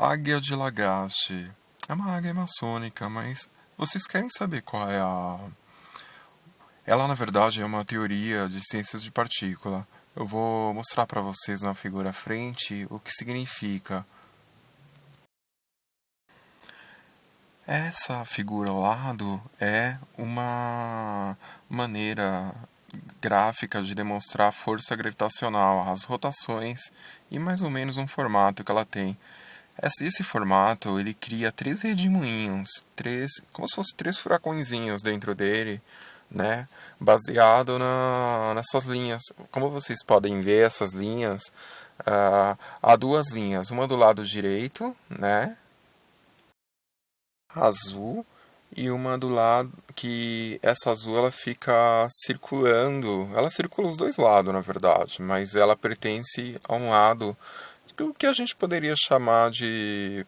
Águia de Lagache. É uma águia maçônica, mas vocês querem saber qual é a... Ela, na verdade, é uma teoria de ciências de partícula. Eu vou mostrar para vocês na figura à frente o que significa. Essa figura ao lado é uma maneira gráfica de demonstrar a força gravitacional, as rotações e mais ou menos um formato que ela tem. Esse formato ele cria três redemoinhos, como se fossem três furacõezinhos dentro dele, né? Baseado nessas linhas. Como vocês podem ver, essas linhas, há duas linhas, uma do lado direito, né? Azul, e uma do lado que essa azul ela fica circulando, ela circula os dois lados na verdade, mas ela pertence a um lado que a gente poderia chamar de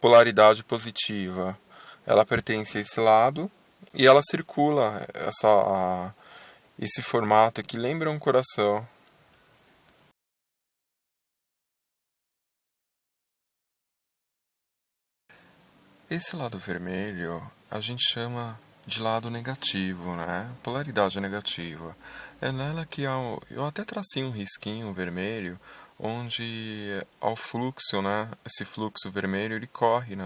polaridade positiva. Ela pertence a esse lado e ela circula esse formato que lembra um coração. Esse lado vermelho a gente chama de lado negativo, né? Polaridade negativa. É nela que eu até tracei um risquinho vermelho, onde ao fluxo, né? Esse fluxo vermelho ele corre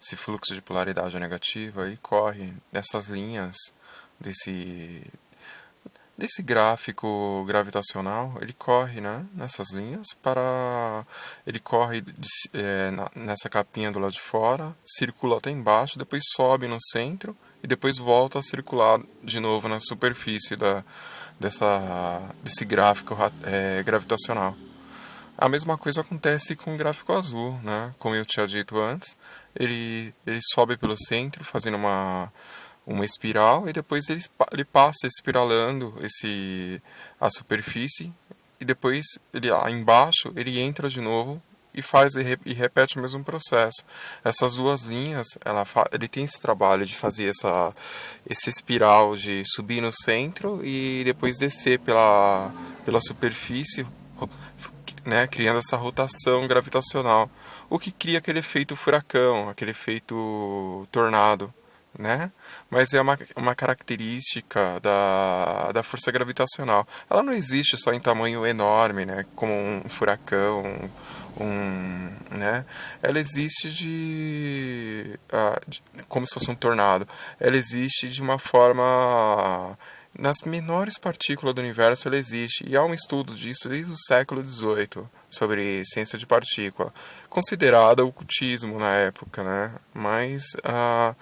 esse fluxo de polaridade negativa, ele corre nessas linhas desse gráfico gravitacional, ele corre, né, nessas linhas ele corre nessa capinha do lado de fora, circula até embaixo, depois sobe no centro e depois volta a circular de novo na superfície desse gráfico gravitacional. A mesma coisa acontece com o gráfico azul, né? Como eu tinha dito antes, ele sobe pelo centro, fazendo uma espiral, e depois ele passa espiralando a superfície, e depois lá embaixo ele entra de novo e e repete o mesmo processo. Essas duas linhas, ele tem esse trabalho de fazer esse espiral de subir no centro e depois descer pela superfície, né, criando essa rotação gravitacional, o que cria aquele efeito furacão, aquele efeito tornado, né? Mas é uma característica da força gravitacional. Ela não existe só em tamanho enorme, né, como um furacão, né? Ela existe como se fosse um tornado. Ela existe de uma forma nas menores partículas do universo ela existe, e há um estudo disso desde o século XVIII, sobre ciência de partícula, considerada ocultismo na época, né? Mas a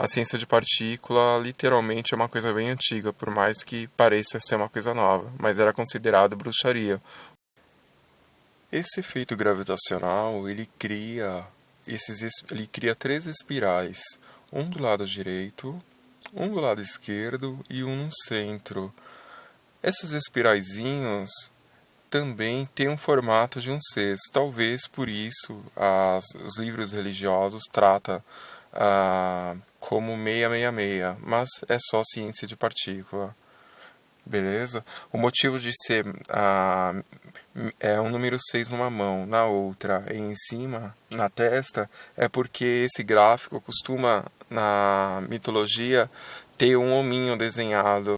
ciência de partícula literalmente é uma coisa bem antiga, por mais que pareça ser uma coisa nova, mas era considerado bruxaria. Esse efeito gravitacional, ele cria três espirais, um do lado direito, um do lado esquerdo e um no centro. Esses espiraizinhos também têm um formato de um sexto. Talvez por isso os livros religiosos tratam como 666, mas é só ciência de partícula. Beleza? O motivo de ser um número 6 numa mão, na outra e em cima, na testa, é porque esse gráfico costuma, na mitologia, ter um hominho desenhado.